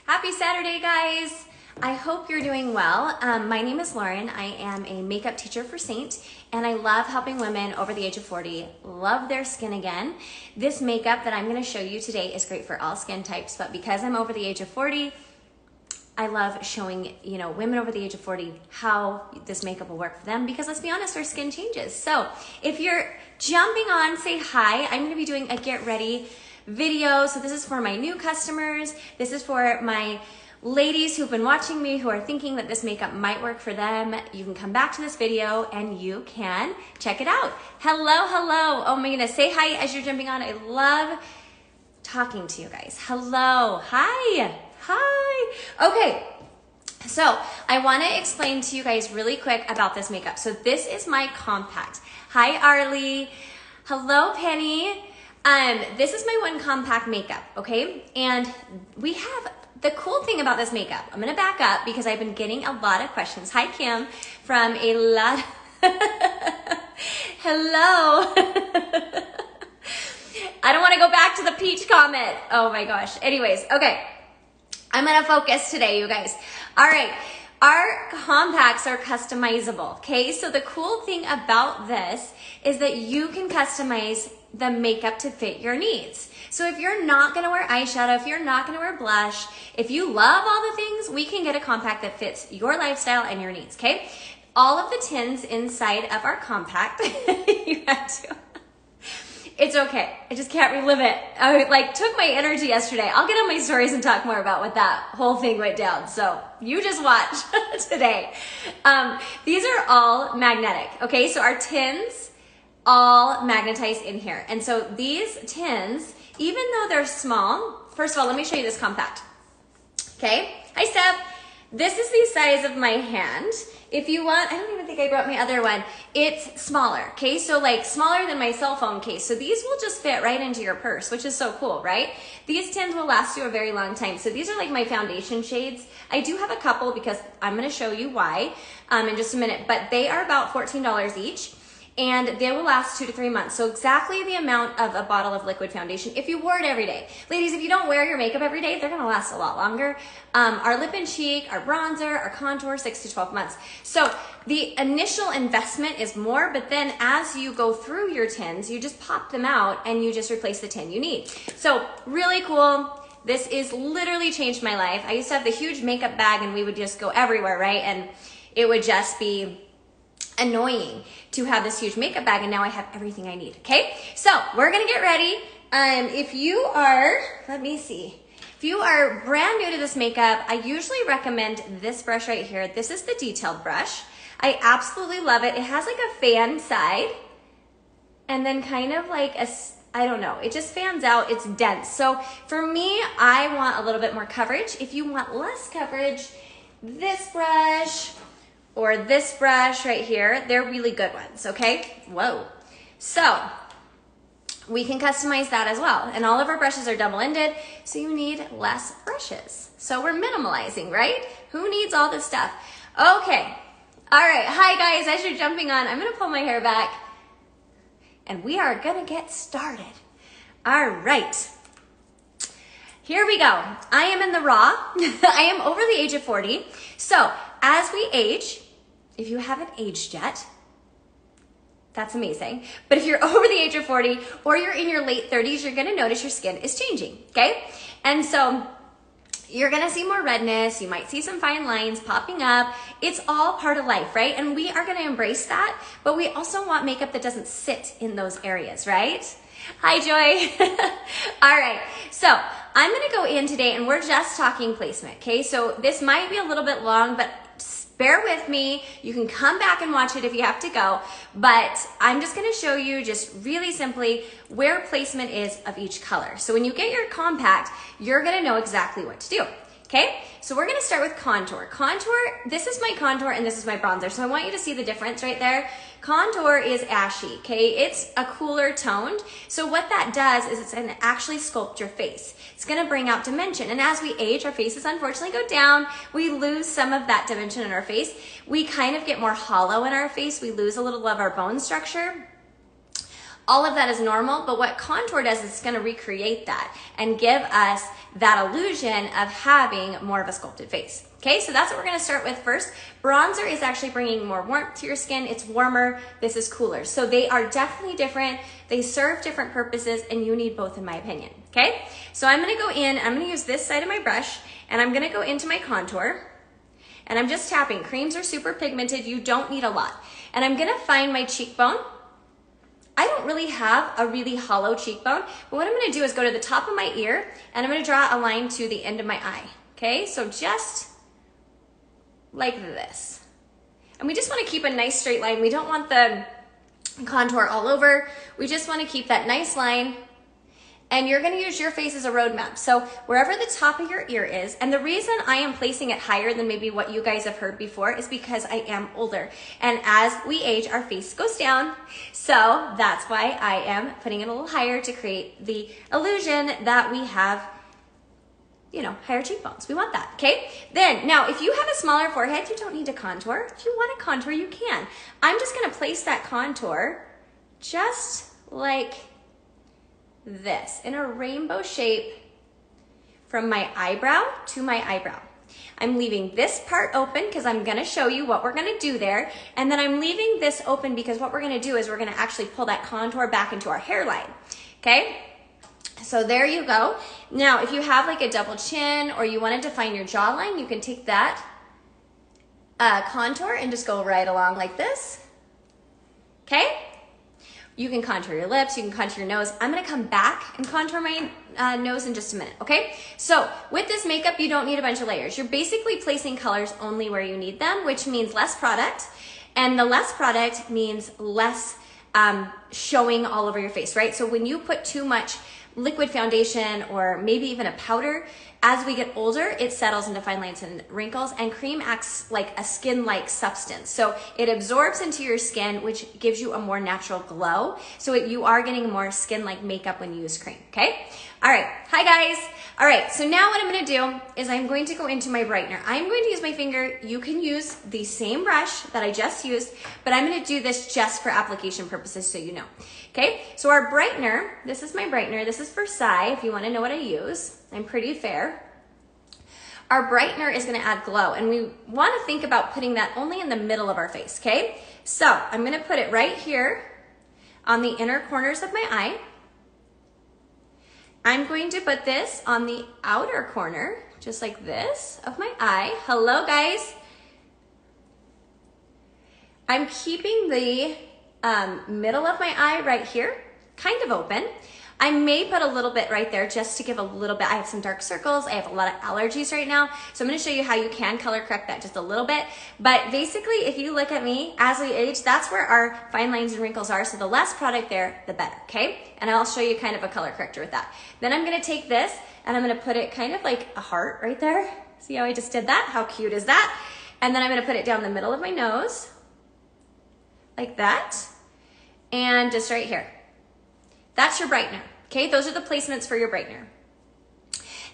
Happy Saturday, guys. I hope you're doing well. My name is Lauren. I am a makeup teacher for Saint, and I love helping women over the age of 40 love their skin again. This makeup that I'm going to show you today is great for all skin types, but because I'm over the age of 40, I love showing, women over the age of 40 how this makeup will work for them, because let's be honest, our skin changes. So if you're jumping on, say hi. I'm going to be doing a get ready video. So this is for my new customers. This is for my ladies who've been watching me who are thinking that this makeup might work for them. You can come back to this video and you can check it out. Hello, hello. Oh my goodness. Say hi as you're jumping on. I love talking to you guys. Hello. Hi. Hi. Okay. So I want to explain to you guys really quick about this makeup. So this is my compact. Hi, Arlie. Hello, Penny. This is my one compact makeup, okay? And we have the cool thing about this makeup. I'm gonna back up because I've been getting a lot of questions. Hi, Kim, from a lot. Hello. I don't wanna go back to the peach comment. Oh my gosh. Anyways, okay. I'm gonna focus today, you guys. All right. Our compacts are customizable, okay? So the cool thing about this is that you can customize the makeup to fit your needs. So if you're not gonna wear eyeshadow, if you're not gonna wear blush, if you love all the things, we can get a compact that fits your lifestyle and your needs, okay? All of the tins inside of our compact, you had to. It's okay. I just can't relive it. I took my energy yesterday. I'll get on my stories and talk more about what that whole thing went down. So you just watch today. These are all magnetic. Okay, so our tins all magnetize in here. And so these tins, even though they're small, first of all, let me show you this compact. Okay. Hi, Steph. This is the size of my hand. If you want, I don't even think I brought my other one. It's smaller, okay? So smaller than my cell phone case. So these will just fit right into your purse, which is so cool, right? These tins will last you a very long time. So these are like my foundation shades. I do have a couple because I'm gonna show you why in just a minute, but they are about $14 each. And they will last 2 to 3 months. So exactly the amount of a bottle of liquid foundation if you wore it every day. Ladies, if you don't wear your makeup every day, they're gonna last a lot longer. Our lip and cheek, our bronzer, our contour, 6 to 12 months. So the initial investment is more, but then as you go through your tins, you just pop them out and you just replace the tin you need. So really cool. This is literally changed my life. I used to have the huge makeup bag and we would just go everywhere, right? And it would just be annoying to have this huge makeup bag, and now I have everything I need, okay? So we're gonna get ready. If you are, let me see. If you are brand new to this makeup, I usually recommend this brush right here. This is the detailed brush. I absolutely love it. It has like a fan side and then kind of like I don't know, it just fans out, it's dense. So for me, I want a little bit more coverage. If you want less coverage, this brush, or this brush right here, they're really good ones, okay? Whoa. So we can customize that as well. And all of our brushes are double-ended, so you need less brushes. So we're minimalizing, right? Who needs all this stuff? Okay. All right. Hi, guys. As you're jumping on, I'm going to pull my hair back, and we are going to get started. All right. Here we go. I am in the raw. I am over the age of 40. So as we age, if you haven't aged yet, that's amazing. But if you're over the age of 40 or you're in your late 30s, you're gonna notice your skin is changing, okay? And so you're gonna see more redness, you might see some fine lines popping up. It's all part of life, right? And we are gonna embrace that, but we also want makeup that doesn't sit in those areas, right? Hi, Joy. All right, so I'm gonna go in today and we're just talking placement, okay? So this might be a little bit long, but bear with me. You can come back and watch it if you have to go, but I'm just gonna show you just really simply where placement is of each color. So when you get your compact, you're gonna know exactly what to do, okay? So we're gonna start with contour. Contour, this is my contour and this is my bronzer. So I want you to see the difference right there. Contour is ashy, okay? It's a cooler toned. So what that does is it's gonna actually sculpt your face. It's gonna bring out dimension. And as we age, our faces unfortunately go down. We lose some of that dimension in our face. We kind of get more hollow in our face. We lose a little of our bone structure. All of that is normal, but what contour does is it's gonna recreate that and give us that illusion of having more of a sculpted face. Okay, so that's what we're gonna start with first. Bronzer is actually bringing more warmth to your skin. It's warmer, this is cooler. So they are definitely different. They serve different purposes and you need both in my opinion, okay? So I'm gonna go in, I'm gonna use this side of my brush and I'm gonna go into my contour and I'm just tapping. Creams are super pigmented, you don't need a lot. And I'm gonna find my cheekbone. I don't really have a really hollow cheekbone, but what I'm gonna do is go to the top of my ear and I'm gonna draw a line to the end of my eye, okay? So just like this. And we just wanna keep a nice straight line. We don't want the contour all over. We just wanna keep that nice line. And you're gonna use your face as a roadmap. So wherever the top of your ear is, and the reason I am placing it higher than maybe what you guys have heard before is because I am older. And as we age, our face goes down. So that's why I am putting it a little higher to create the illusion that we have, you know, higher cheekbones. We want that, okay? Then, now, if you have a smaller forehead, you don't need to contour. If you want to contour, you can. I'm just gonna place that contour just like this, in a rainbow shape from my eyebrow to my eyebrow. I'm leaving this part open because I'm gonna show you what we're gonna do there, and then I'm leaving this open because what we're gonna do is we're gonna actually pull that contour back into our hairline, okay? So there you go. Now, if you have like a double chin or you want to define your jawline, you can take that contour and just go right along like this. Okay? You can contour your lips, you can contour your nose. I'm going to come back and contour my nose in just a minute, okay? So with this makeup, you don't need a bunch of layers. You're basically placing colors only where you need them, which means less product. And the less product means less showing all over your face, right? So when you put too much liquid foundation or maybe even a powder, as we get older, it settles into fine lines and wrinkles, and cream acts like a skin-like substance. So it absorbs into your skin, which gives you a more natural glow. So you are getting more skin-like makeup when you use cream, okay? All right, hi guys. All right, so now what I'm gonna do is I'm going to go into my brightener. I'm going to use my finger. You can use the same brush that I just used, but I'm gonna do this just for application purposes so you know. Okay, so our brightener, this is my brightener. This is for Sai, if you wanna know what I use. I'm pretty fair. Our brightener is gonna add glow, and we wanna think about putting that only in the middle of our face, okay? So I'm gonna put it right here on the inner corners of my eye. I'm going to put this on the outer corner, just like this, of my eye. Hello, guys. I'm keeping the middle of my eye right here, kind of open. I may put a little bit right there just to give a little bit. I have some dark circles. I have a lot of allergies right now. So I'm going to show you how you can color correct that just a little bit. But basically, if you look at me, as we age, that's where our fine lines and wrinkles are. So the less product there, the better, okay? And I'll show you kind of a color corrector with that. Then I'm going to take this and I'm going to put it kind of like a heart right there. See how I just did that? How cute is that? And then I'm going to put it down the middle of my nose, like that. And just right here. That's your brightener, okay? Those are the placements for your brightener.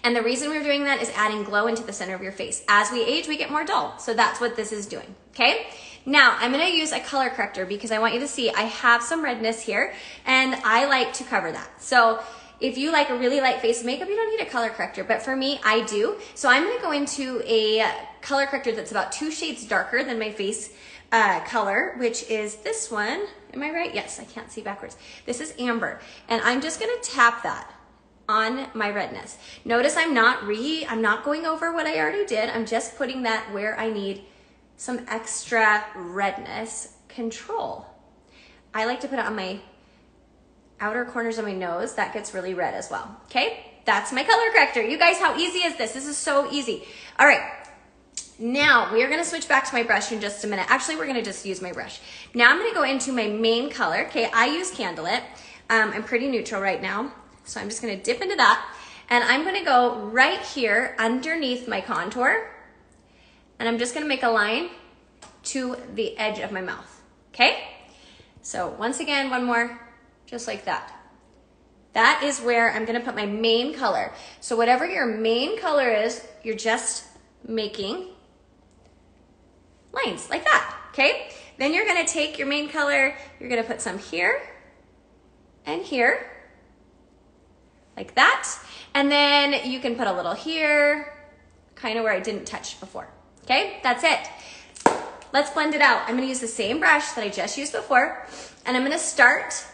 And the reason we're doing that is adding glow into the center of your face. As we age, we get more dull. So that's what this is doing, okay? Now, I'm gonna use a color corrector because I want you to see I have some redness here and I like to cover that. So if you like a really light face makeup, you don't need a color corrector, but for me, I do. So I'm gonna go into a color corrector that's about 2 shades darker than my face color, which is this one. Am I right? Yes, I can't see backwards. This is amber, and I'm just gonna tap that on my redness. Notice I'm not going over what I already did. I'm just putting that where I need some extra redness control. I like to put it on my outer corners of my nose. That gets really red as well, okay? That's my color corrector. You guys, how easy is this? This is so easy. All right. Now, we are gonna switch back to my brush in just a minute. Actually, we're gonna just use my brush. Now I'm gonna go into my main color. Okay, I use Candlelit. I'm pretty neutral right now, so I'm just gonna dip into that. And I'm gonna go right here underneath my contour, and I'm just gonna make a line to the edge of my mouth, okay? So once again, one more, just like that. That is where I'm gonna put my main color. So whatever your main color is, you're just making lines like that, okay? Then you're gonna take your main color, you're gonna put some here, and here, like that. And then you can put a little here, kind of where I didn't touch before. Okay, that's it. Let's blend it out. I'm gonna use the same brush that I just used before, and I'm gonna start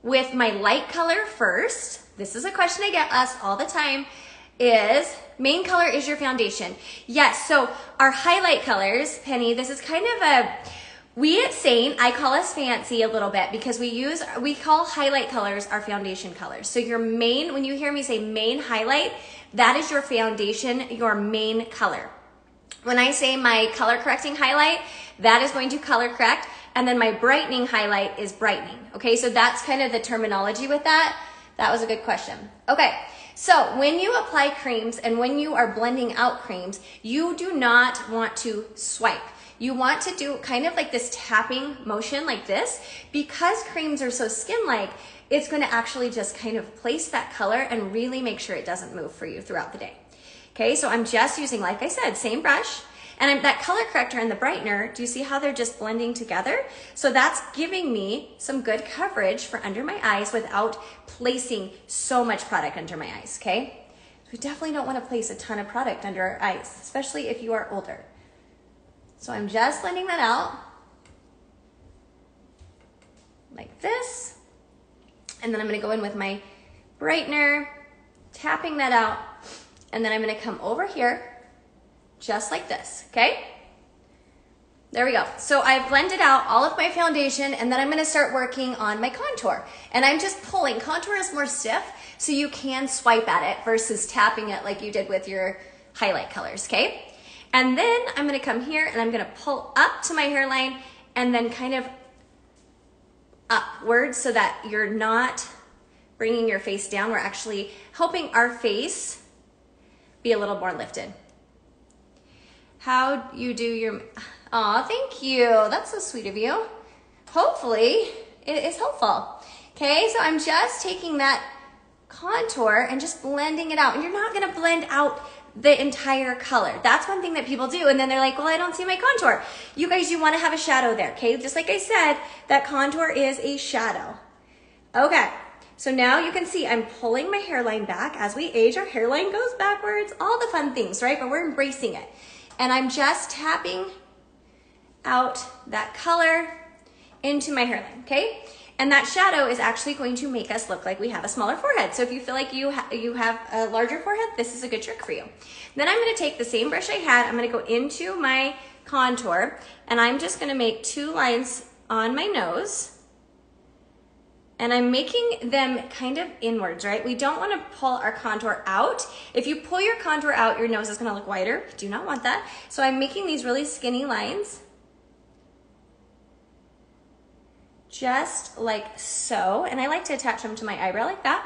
with my light color first. This is a question I get asked all the time, is main color is your foundation. Yes, so our highlight colors, Penny, this is kind of a, we at Saint, I call us fancy a little bit because we call highlight colors our foundation colors. So your main, when you hear me say main highlight, that is your foundation, your main color. When I say my color correcting highlight, that is going to color correct, and then my brightening highlight is brightening. Okay, so that's kind of the terminology with that. That was a good question. Okay, so when you apply creams and when you are blending out creams, you do not want to swipe. You want to do kind of like this tapping motion like this. Because creams are so skin-like, it's going to actually just kind of place that color and really make sure it doesn't move for you throughout the day. Okay, so I'm just using, like I said, same brush, and that color corrector and the brightener, do you see how they're just blending together? So that's giving me some good coverage for under my eyes without placing so much product under my eyes, okay? We definitely don't want to place a ton of product under our eyes, especially if you are older. So I'm just blending that out like this, and then I'm going to go in with my brightener, tapping that out. And then I'm gonna come over here, just like this, okay? There we go. So I've blended out all of my foundation, and then I'm gonna start working on my contour. And I'm just pulling. Contour is more stiff, so you can swipe at it versus tapping it like you did with your highlight colors, okay? And then I'm gonna come here and I'm gonna pull up to my hairline and then kind of upwards so that you're not bringing your face down. We're actually helping our face be a little more lifted. How you do your, aw, thank you. That's so sweet of you. Hopefully it is helpful. Okay, so I'm just taking that contour and just blending it out. And you're not gonna blend out the entire color. That's one thing that people do. And then they're like, well, I don't see my contour. You guys, you wanna have a shadow there, okay? Just like I said, that contour is a shadow. Okay. So now you can see I'm pulling my hairline back. As we age, our hairline goes backwards, all the fun things, right? But we're embracing it. And I'm just tapping out that color into my hairline, okay? And that shadow is actually going to make us look like we have a smaller forehead. So if you feel like you have a larger forehead, this is a good trick for you. Then I'm gonna take the same brush I had, I'm gonna go into my contour, and I'm just gonna make 2 lines on my nose. And I'm making them kind of inwards, right? We don't want to pull our contour out. If you pull your contour out, your nose is going to look wider. Do not want that. So I'm making these really skinny lines. Just like so. And I like to attach them to my eyebrow like that.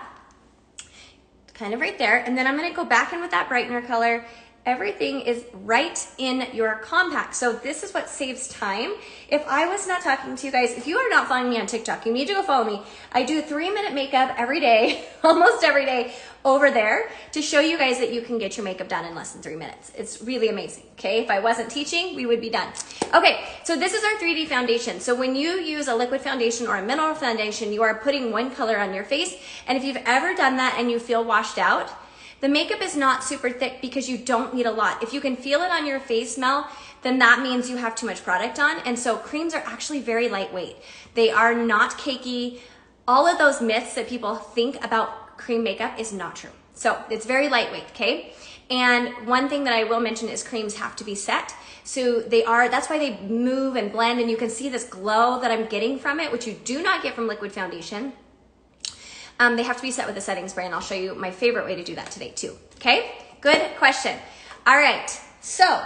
Kind of right there. And then I'm going to go back in with that brightener color. Everything is right in your compact. So this is what saves time. If I was not talking to you guys, if you are not following me on TikTok, you need to go follow me. I do 3-minute makeup every day, almost every day over there to show you guys that you can get your makeup done in less than 3 minutes. It's really amazing, okay? If I wasn't teaching, we would be done. Okay, so this is our 3D foundation. So when you use a liquid foundation or a mineral foundation, you are putting one color on your face. And if you've ever done that and you feel washed out, the makeup is not super thick because you don't need a lot. If you can feel it on your face, Mel, then that means you have too much product on. And so creams are actually very lightweight. They are not cakey. All of those myths that people think about cream makeup is not true. So it's very lightweight, okay? And one thing that I will mention is creams have to be set. So that's why they move and blend, and you can see this glow that I'm getting from it, which you do not get from liquid foundation. They have to be set with a setting spray, and I'll show you my favorite way to do that today too, okay? Good question. All right, so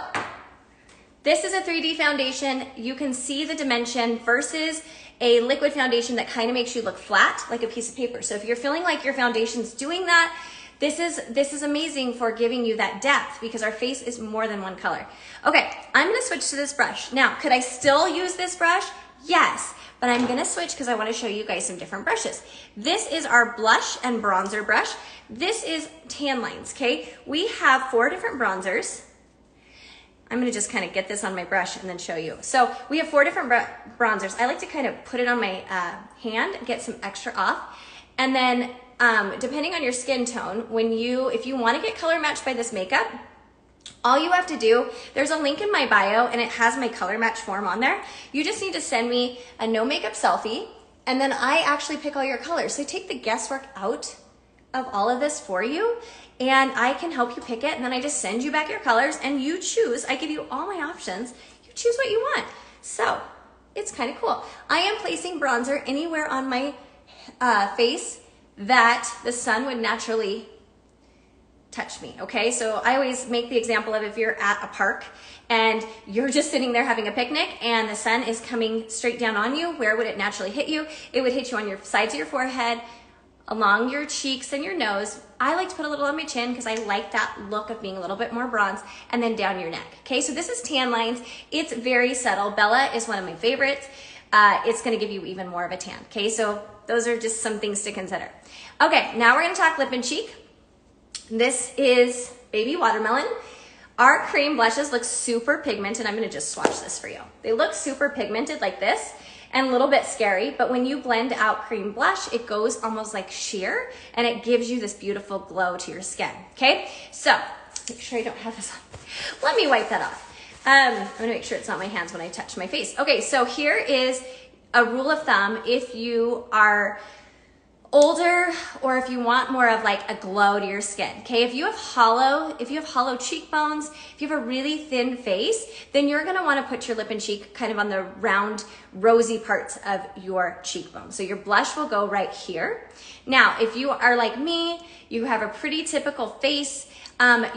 this is a 3D foundation. You can see the dimension versus a liquid foundation that kind of makes you look flat, like a piece of paper. So if you're feeling like your foundation's doing that, this is amazing for giving you that depth because our face is more than one color. Okay, I'm gonna switch to this brush. Now, could I still use this brush? Yes. But I'm gonna switch because I wanna show you guys some different brushes. This is our blush and bronzer brush. This is tan lines, okay? We have 4 different bronzers. I'm gonna just kind of get this on my brush and then show you. So we have 4 different bronzers. I like to kind of put it on my hand and get some extra off. And then depending on your skin tone, if you wanna get color matched by this makeup, all you have to do, there's a link in my bio and it has my color match form on there. You just need to send me a no makeup selfie and then I actually pick all your colors. So I take the guesswork out of all of this for you and I can help you pick it and then I just send you back your colors and you choose. I give you all my options. You choose what you want. So it's kind of cool. I am placing bronzer anywhere on my face that the sun would naturally touch me, okay? So I always make the example of if you're at a park and you're just sitting there having a picnic and the sun is coming straight down on you, where would it naturally hit you? It would hit you on your sides of your forehead, along your cheeks and your nose. I like to put a little on my chin because I like that look of being a little bit more bronze, and then down your neck, okay? So this is tan lines. It's very subtle. Bella is one of my favorites. It's gonna give you even more of a tan, okay? So those are just some things to consider. Okay, now we're gonna talk lip and cheek. This is Baby Watermelon. Our cream blushes look super pigmented. I'm gonna just swatch this for you. They look super pigmented like this and a little bit scary, but when you blend out cream blush, it goes almost like sheer and it gives you this beautiful glow to your skin, okay? So, make sure I don't have this on. Let me wipe that off. I'm gonna make sure it's not my hands when I touch my face. Okay, so here is a rule of thumb if you are older or if you want more of like a glow to your skin, okay? If you have hollow cheekbones, if you have a really thin face, then you're gonna wanna put your lip and cheek kind of on the round, rosy parts of your cheekbone. So your blush will go right here. Now, if you are like me, you have a pretty typical face,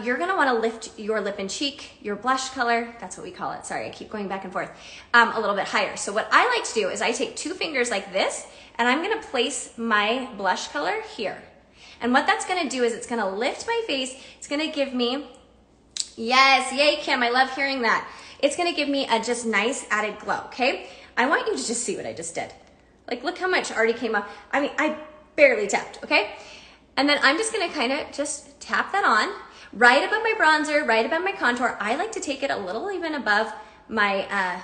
you're gonna wanna lift your lip and cheek, your blush color, that's what we call it, sorry, I keep going back and forth, a little bit higher. So what I like to do is I take 2 fingers like this, and I'm gonna place my blush color here. And what that's gonna do is it's gonna lift my face, it's gonna give me, yes, yay Kim, I love hearing that. It's gonna give me a just nice added glow, okay? I want you to just see what I just did. Like, look how much already came up. I mean, I barely tapped, okay? And then I'm just gonna kinda just tap that on, right above my bronzer, right above my contour. I like to take it a little even above my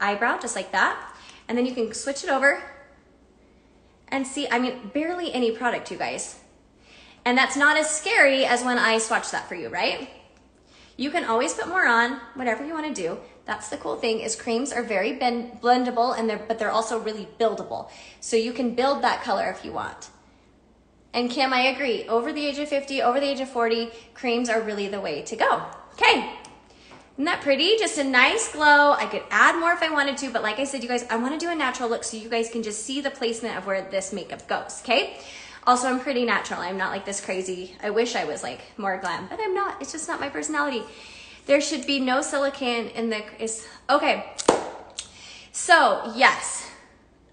eyebrow, just like that. And then you can switch it over and see, I mean, barely any product, you guys. And that's not as scary as when I swatch that for you, right? You can always put more on, whatever you wanna do. That's the cool thing is creams are very blendable, but they're also really buildable. So you can build that color if you want. And Kim, I agree, over the age of 50, over the age of 40, creams are really the way to go. Okay, isn't that pretty? Just a nice glow. I could add more if I wanted to, but like I said, you guys, I wanna do a natural look so you guys can just see the placement of where this makeup goes, okay? Also, I'm pretty natural. I'm not like this crazy. I wish I was like more glam, but I'm not. It's just not my personality. There should be no silicone in the, okay. So yes,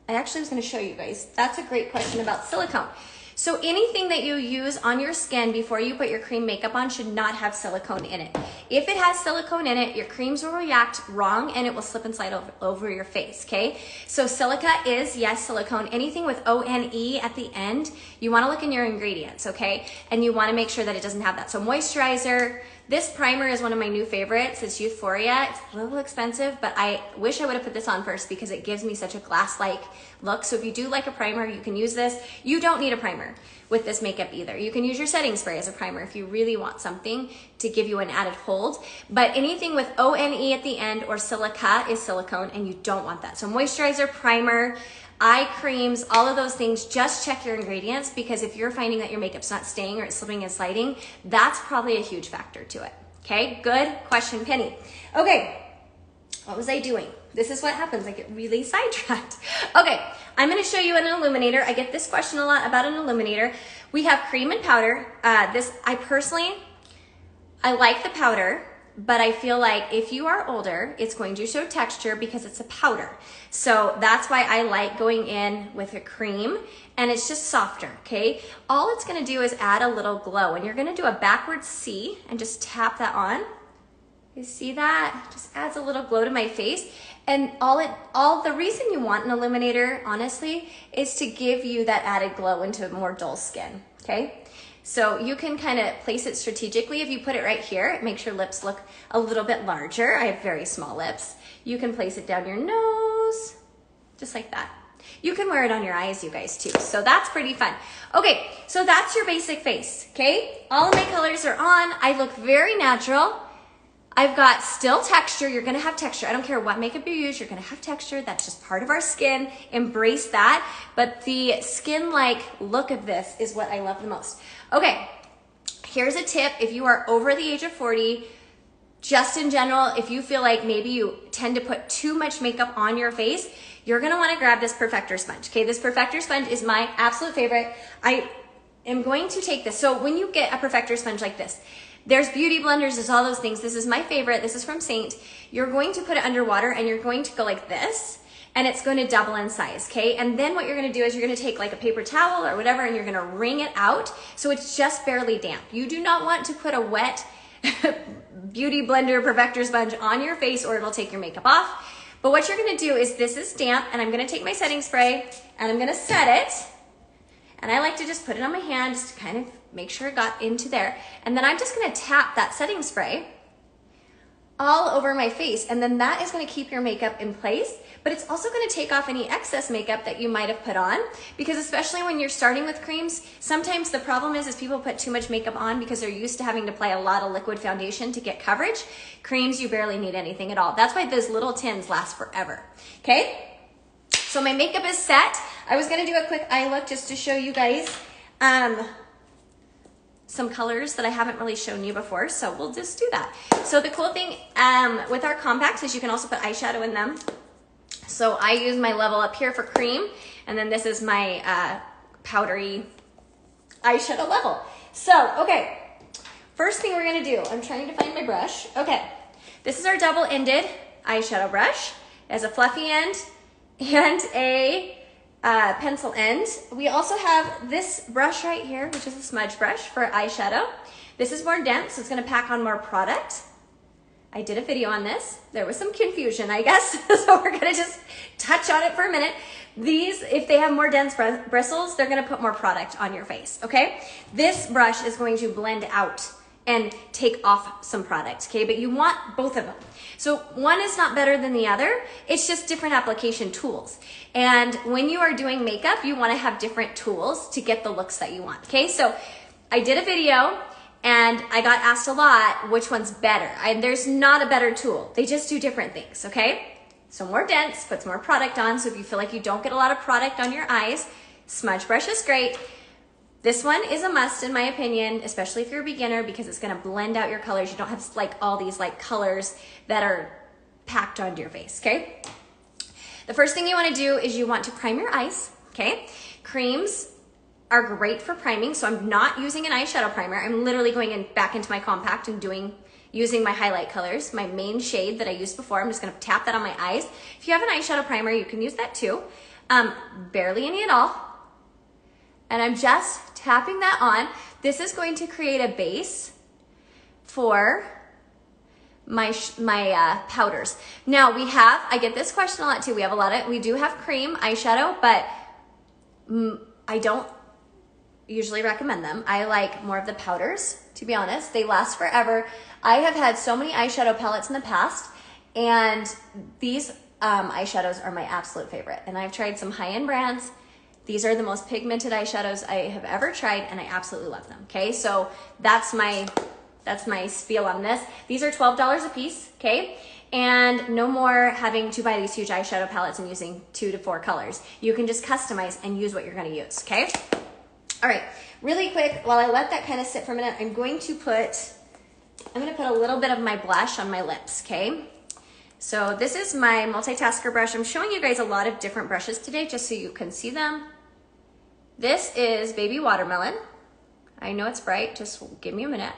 I actually was gonna show you guys. That's a great question about silicone. So anything that you use on your skin before you put your cream makeup on should not have silicone in it. If it has silicone in it, your creams will react wrong and it will slip and slide over your face, okay? So silica is, yes, silicone. Anything with O-N-E at the end, you wanna look in your ingredients, okay? And you wanna make sure that it doesn't have that. So moisturizer, this primer is one of my new favorites. It's Euphoria. It's a little expensive, but I wish I would have put this on first because it gives me such a glass-like look. So if you do like a primer, you can use this. You don't need a primer with this makeup either. You can use your setting spray as a primer if you really want something to give you an added hold. But anything with O-N-E at the end or silica is silicone, and you don't want that. So moisturizer, primer, eye creams, all of those things, just check your ingredients because if you're finding that your makeup's not staying or it's slipping and sliding, that's probably a huge factor to it. Okay, good question, Penny. Okay, what was I doing? This is what happens, I get really sidetracked. Okay, I'm gonna show you an illuminator. I get this question a lot about an illuminator. We have cream and powder. I personally like the powder, but I feel like if you are older, it's going to show texture because it's a powder. So that's why I like going in with a cream and it's just softer, okay? All it's gonna do is add a little glow and you're gonna do a backward C and just tap that on. You see that? Just adds a little glow to my face. And the reason you want an illuminator, honestly, is to give you that added glow into more dull skin, okay? So you can kind of place it strategically. If you put it right here, it makes your lips look a little bit larger. I have very small lips. You can place it down your nose, just like that. You can wear it on your eyes, you guys, too. So that's pretty fun. Okay, so that's your basic face, okay? All of my colors are on. I look very natural. I've got still texture. You're gonna have texture. I don't care what makeup you use, you're gonna have texture. That's just part of our skin. Embrace that. But the skin-like look of this is what I love the most. Okay, here's a tip. If you are over the age of 40, just in general, if you feel like maybe you tend to put too much makeup on your face, you're gonna wanna grab this Perfector Sponge. Okay, this Perfector Sponge is my absolute favorite. I am going to take this. So when you get a Perfector Sponge like this, there's beauty blenders, there's all those things. This is my favorite. This is from Saint. You're going to put it underwater and you're going to go like this, and it's going to double in size, okay? And then what you're gonna do is you're gonna take like a paper towel or whatever, and you're gonna wring it out so it's just barely damp. You do not want to put a wet beauty blender Perfector Sponge on your face or it'll take your makeup off. But what you're gonna do is, this is damp, and I'm gonna take my setting spray and I'm gonna set it. And I like to just put it on my hand just to kind of make sure it got into there. And then I'm just gonna tap that setting spray all over my face. And then that is gonna keep your makeup in place, but it's also gonna take off any excess makeup that you might have put on, because especially when you're starting with creams, sometimes the problem is people put too much makeup on because they're used to having to apply a lot of liquid foundation to get coverage. Creams, you barely need anything at all. That's why those little tins last forever, okay? So my makeup is set. I was gonna do a quick eye look just to show you guys some colors that I haven't really shown you before, so we'll just do that. So the cool thing with our compacts is you can also put eyeshadow in them. So I use my Level Up here for cream, and then this is my powdery eyeshadow level. So, okay, first thing we're gonna do, I'm trying to find my brush. Okay, this is our double-ended eyeshadow brush. It has a fluffy end and a pencil end. We also have this brush right here, which is a smudge brush for eyeshadow. This is more dense, so it's gonna pack on more product. I did a video on this. There was some confusion, I guess, so we're gonna just touch on it for a minute. These, if they have more dense bristles, they're gonna put more product on your face, okay? This brush is going to blend out and take off some product, okay? But you want both of them. So one is not better than the other. It's just different application tools. And when you are doing makeup, you wanna have different tools to get the looks that you want, okay? So I did a video and I got asked a lot, which one's better? There's not a better tool. They just do different things, okay? So more dense, puts more product on. So if you feel like you don't get a lot of product on your eyes, Smudge Brush is great. This one is a must in my opinion, especially if you're a beginner, because it's gonna blend out your colors. You don't have like all these like colors that are packed onto your face, okay? The first thing you wanna do is you want to prime your eyes, okay? Creams are great for priming, so I'm not using an eyeshadow primer. I'm literally going back into my compact and using my highlight colors, my main shade that I used before. I'm just gonna tap that on my eyes. If you have an eyeshadow primer, you can use that too. Barely any at all. And I'm just tapping that on. This is going to create a base for my powders. Now I get this question a lot too. We do have cream eyeshadow, but I don't usually recommend them. I like more of the powders, to be honest. They last forever. I have had so many eyeshadow palettes in the past, and these eyeshadows are my absolute favorite. And I've tried some high-end brands. These are the most pigmented eyeshadows I have ever tried, and I absolutely love them, okay? So that's my spiel on this. These are $12 a piece, okay? And no more having to buy these huge eyeshadow palettes and using 2 to 4 colors. You can just customize and use what you're gonna use, okay? All right, really quick, while I let that kind of sit for a minute, I'm gonna put a little bit of my blush on my lips, okay? So this is my multitasker brush. I'm showing you guys a lot of different brushes today just so you can see them. This is Baby Watermelon. I know it's bright, just give me a minute.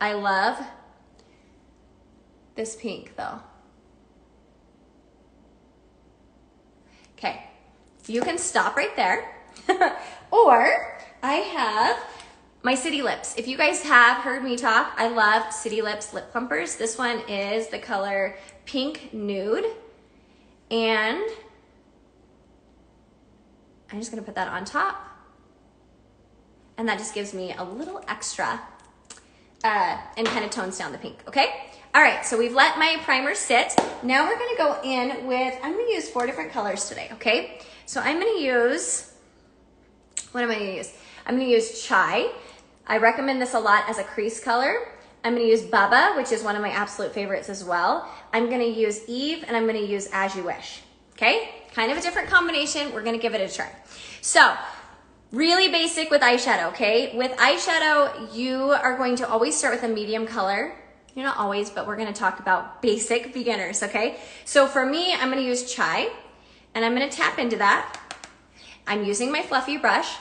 I love this pink though. Okay, you can stop right there. Or I have my City Lips. If you guys have heard me talk, I love City Lips lip plumpers. This one is the color Pink Nude. And I'm just gonna put that on top. And that just gives me a little extra and kind of tones down the pink, okay? All right, so we've let my primer sit. Now we're gonna go in with, I'm gonna use 4 different colors today, okay? So I'm gonna use, what am I gonna use? I'm gonna use Chai. I recommend this a lot as a crease color. I'm gonna use Bubba, which is one of my absolute favorites as well. I'm gonna use Eve, and I'm gonna use As You Wish, okay? Kind of a different combination. We're gonna give it a try. So, really basic with eyeshadow, okay? With eyeshadow, you are going to always start with a medium color. You're not always, but we're gonna talk about basic beginners, okay? So for me, I'm gonna use Chai, and I'm gonna tap into that. I'm using my fluffy brush,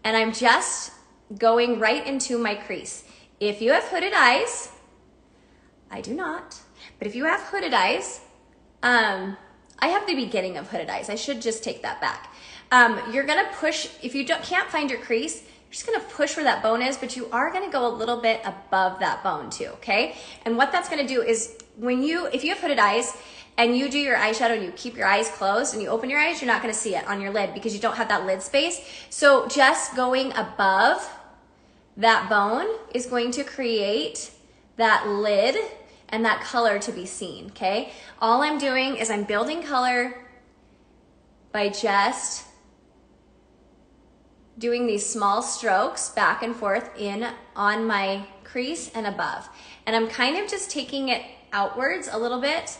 and I'm just going right into my crease. If you have hooded eyes, I do not, but if you have hooded eyes, I have the beginning of hooded eyes. I should just take that back. You're gonna push, if you can't find your crease, you're just gonna push where that bone is, but you are gonna go a little bit above that bone too, okay? And what that's gonna do is if you have hooded eyes and you do your eyeshadow and you keep your eyes closed and you open your eyes, you're not gonna see it on your lid because you don't have that lid space. So just going above that bone is going to create that lid and that color to be seen, okay? All I'm doing is I'm building color by just doing these small strokes back and forth on my crease and above. And I'm kind of just taking it outwards a little bit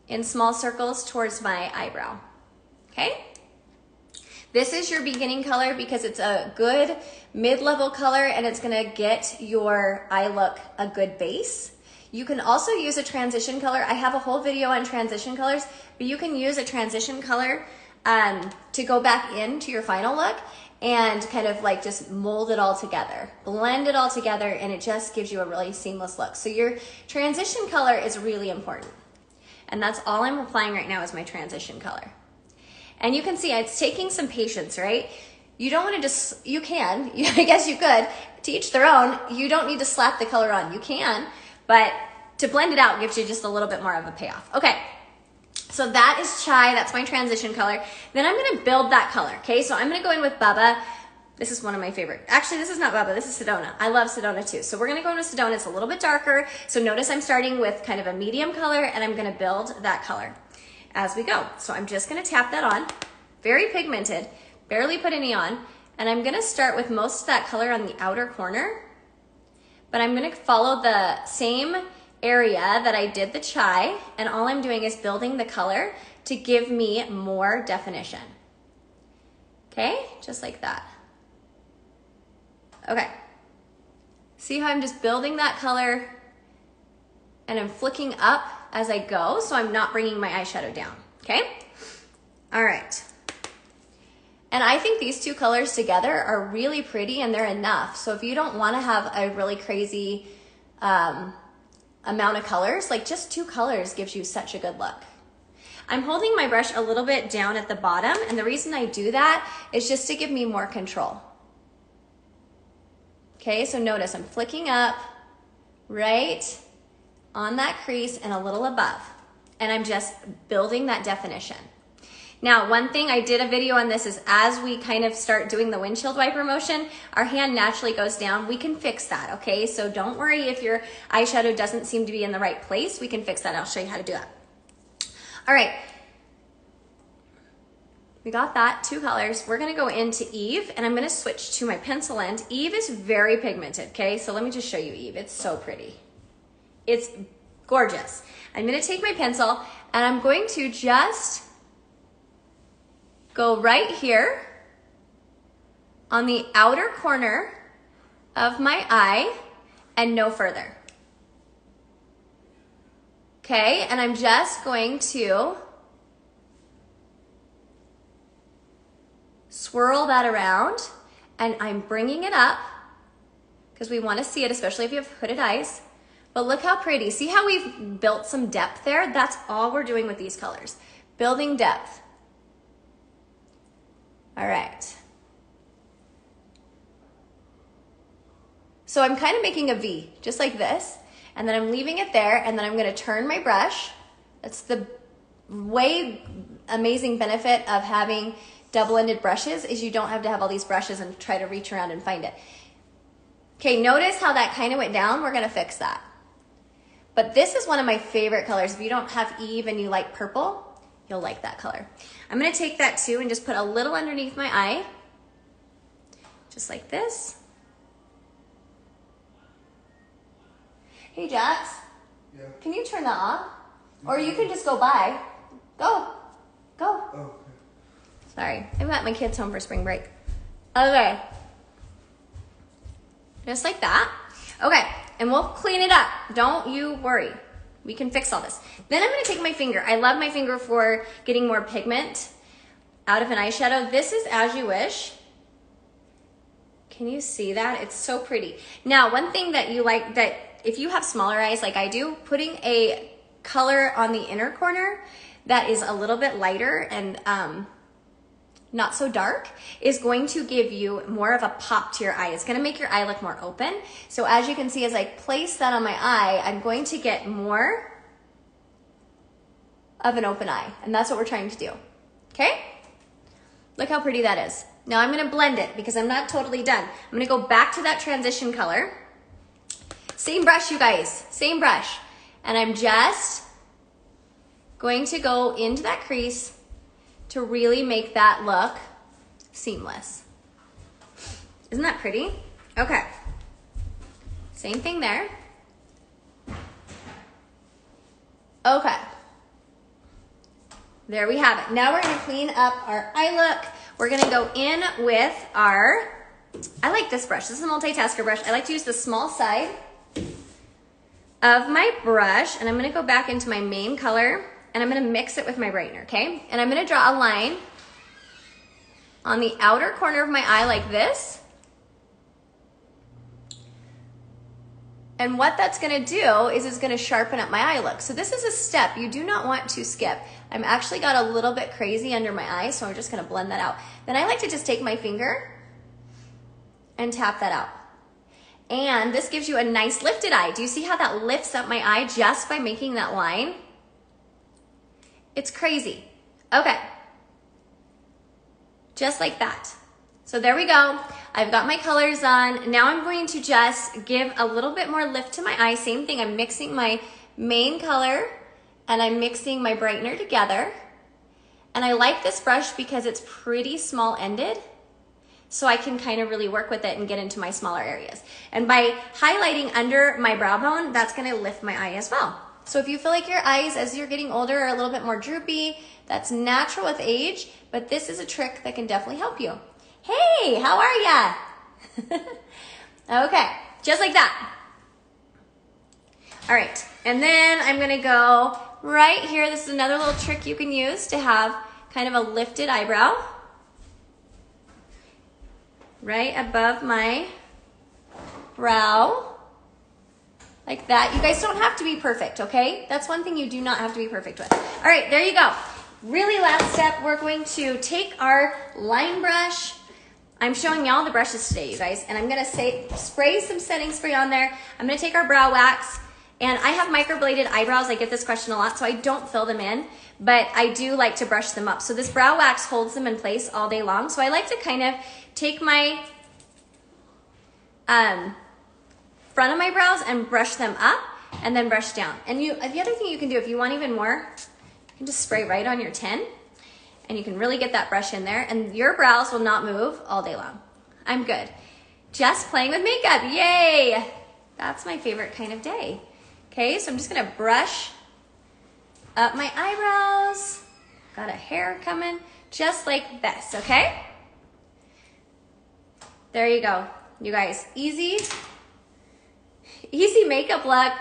in small circles towards my eyebrow, okay? This is your beginning color because it's a good mid-level color and it's gonna get your eye look a good base. You can also use a transition color. I have a whole video on transition colors, but you can use a transition color to go back into your final look and kind of like just mold it all together, blend it all together, and it just gives you a really seamless look. So your transition color is really important. And that's all I'm applying right now is my transition color. And you can see it's taking some patience, right? You don't want to just, you can, I guess you could, to each their own. You don't need to slap the color on, you can, but to blend it out gives you just a little bit more of a payoff. Okay. So that is Chai, that's my transition color. Then I'm gonna build that color, okay? So I'm gonna go in with Bubba. This is one of my favorite. Actually, this is not Bubba, this is Sedona. I love Sedona too. So we're gonna go into Sedona, it's a little bit darker. So notice I'm starting with kind of a medium color and I'm gonna build that color as we go. So I'm just gonna tap that on, very pigmented, barely put any on. And I'm gonna start with most of that color on the outer corner, but I'm gonna follow the same area that I did the Chai, and all I'm doing is building the color to give me more definition. Okay, just like that. Okay, see how I'm just building that color and I'm flicking up as I go, so I'm not bringing my eyeshadow down, okay? All right. And I think these two colors together are really pretty and they're enough. So if you don't wanna have a really crazy, amount of colors, like just 2 colors gives you such a good look. I'm holding my brush a little bit down at the bottom, and the reason I do that is just to give me more control. Okay, so notice I'm flicking up right on that crease and a little above, and I'm just building that definition. Now, one thing, I did a video on this, is as we kind of start doing the windshield wiper motion, our hand naturally goes down. We can fix that, okay? So don't worry if your eyeshadow doesn't seem to be in the right place. We can fix that. I'll show you how to do that. All right. We got that, 2 colors. We're gonna go into Eve, and I'm gonna switch to my pencil end. Eve is very pigmented, okay? So let me just show you Eve. It's so pretty. It's gorgeous. I'm gonna take my pencil, and I'm going to just go right here on the outer corner of my eye and no further. Okay, and I'm just going to swirl that around, and I'm bringing it up because we want to see it, especially if you have hooded eyes. But look how pretty. See how we've built some depth there? That's all we're doing with these colors. Building depth. All right. So I'm kind of making a V, just like this, and then I'm leaving it there, and then I'm gonna turn my brush. That's the way amazing benefit of having double-ended brushes is you don't have to have all these brushes and try to reach around and find it. Okay, notice how that kind of went down? We're gonna fix that. But this is one of my favorite colors. If you don't have Eve and you like purple, you'll like that color. I'm gonna take that too and just put a little underneath my eye, just like this. Hey Jax, yeah. Can you turn that off? Or you can just go by. Go. Oh, okay. Sorry, I got my kids home for spring break. Okay. Just like that. Okay, and we'll clean it up. Don't you worry. We can fix all this. Then I'm gonna take my finger. I love my finger for getting more pigment out of an eyeshadow. This is As You Wish. Can you see that? It's so pretty. Now, one thing that you like, that if you have smaller eyes like I do, putting a color on the inner corner that is a little bit lighter and not so dark is going to give you more of a pop to your eye. It's gonna make your eye look more open. So as you can see, as I place that on my eye, I'm going to get more of an open eye. And that's what we're trying to do, okay? Look how pretty that is. Now I'm gonna blend it because I'm not totally done. I'm gonna go back to that transition color. Same brush, you guys, same brush. And I'm just going to go into that crease to really make that look seamless. Isn't that pretty? Okay. Same thing there. Okay. There we have it. Now we're gonna clean up our eye look. We're gonna go in with our, I like this brush. This is a multitasker brush. I like to use the small side of my brush, and I'm gonna go back into my main color, and I'm gonna mix it with my brightener, okay? And I'm gonna draw a line on the outer corner of my eye like this. And what that's gonna do is it's gonna sharpen up my eye look. So this is a step you do not want to skip. I'm actually got a little bit crazy under my eye, so I'm just gonna blend that out. Then I like to just take my finger and tap that out. And this gives you a nice lifted eye. Do you see how that lifts up my eye just by making that line? It's crazy. Okay. Just like that. So there we go. I've got my colors on. Now I'm going to just give a little bit more lift to my eye. Same thing, I'm mixing my main color and I'm mixing my brightener together. And I like this brush because it's pretty small ended, so I can kind of really work with it and get into my smaller areas. And by highlighting under my brow bone, that's gonna lift my eye as well. So if you feel like your eyes as you're getting older are a little bit more droopy, that's natural with age, but this is a trick that can definitely help you. Hey, how are ya? Okay, just like that. All right, and then I'm gonna go right here. This is another little trick you can use to have kind of a lifted eyebrow. Right above my brow. Like that. You guys don't have to be perfect, okay? That's one thing you do not have to be perfect with. All right, there you go. Really last step, we're going to take our line brush. I'm showing y'all the brushes today, you guys, and I'm gonna spray some setting spray on there. I'm gonna take our brow wax, and I have microbladed eyebrows. I get this question a lot, so I don't fill them in, but I do like to brush them up. So this brow wax holds them in place all day long. So I like to kind of take my front of my brows and brush them up and then brush down. And the other thing you can do if you want even more, you can just spray right on your 10 and you can really get that brush in there and your brows will not move all day long. I'm good. Just playing with makeup, yay! That's my favorite kind of day. Okay, so I'm just gonna brush up my eyebrows. Got a hair coming, just like this, okay? There you go, you guys. Easy makeup look.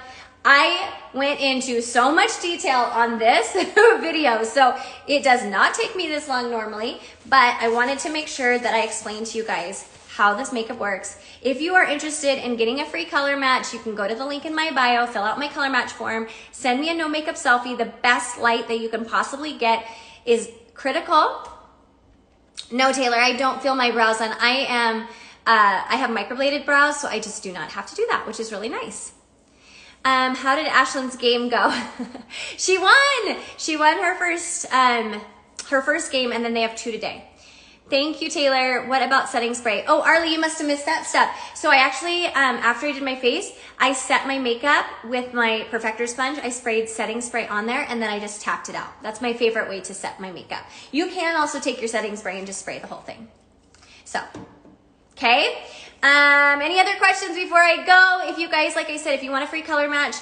I went into so much detail on this video, so it does not take me this long normally, but I wanted to make sure that I explained to you guys how this makeup works. If you are interested in getting a free color match, you can go to the link in my bio, fill out my color match form, send me a no makeup selfie. The best light that you can possibly get is critical. No, Taylor, I don't feel my brows on. I have microbladed brows, so I just do not have to do that, which is really nice. How did Ashlyn's game go? She won. She won her first game, and then they have 2 today. Thank you, Taylor. What about setting spray? Oh, Arlie, you must have missed that step. So I actually, after I did my face, I set my makeup with my Perfector Sponge. I sprayed setting spray on there, and then I just tapped it out. That's my favorite way to set my makeup. You can also take your setting spray and just spray the whole thing. So, okay. Any other questions before I go? If you guys, like I said, if you want a free color match,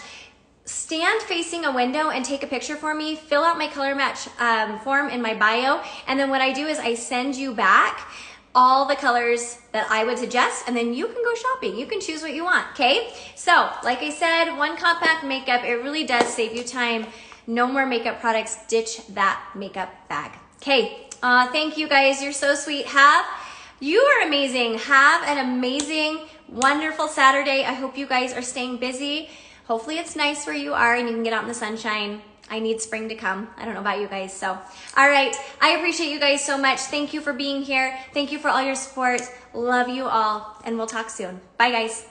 stand facing a window and take a picture for me, fill out my color match form in my bio, and then what I do is I send you back all the colors that I would suggest, and then you can go shopping. You can choose what you want, okay? So, like I said, one compact makeup, it really does save you time. No more makeup products, ditch that makeup bag. Okay, thank you guys, you're so sweet. You are amazing. Have an amazing, wonderful Saturday. I hope you guys are staying busy. Hopefully it's nice where you are and you can get out in the sunshine. I need spring to come. I don't know about you guys. So, all right. I appreciate you guys so much. Thank you for being here. Thank you for all your support. Love you all. And we'll talk soon. Bye, guys.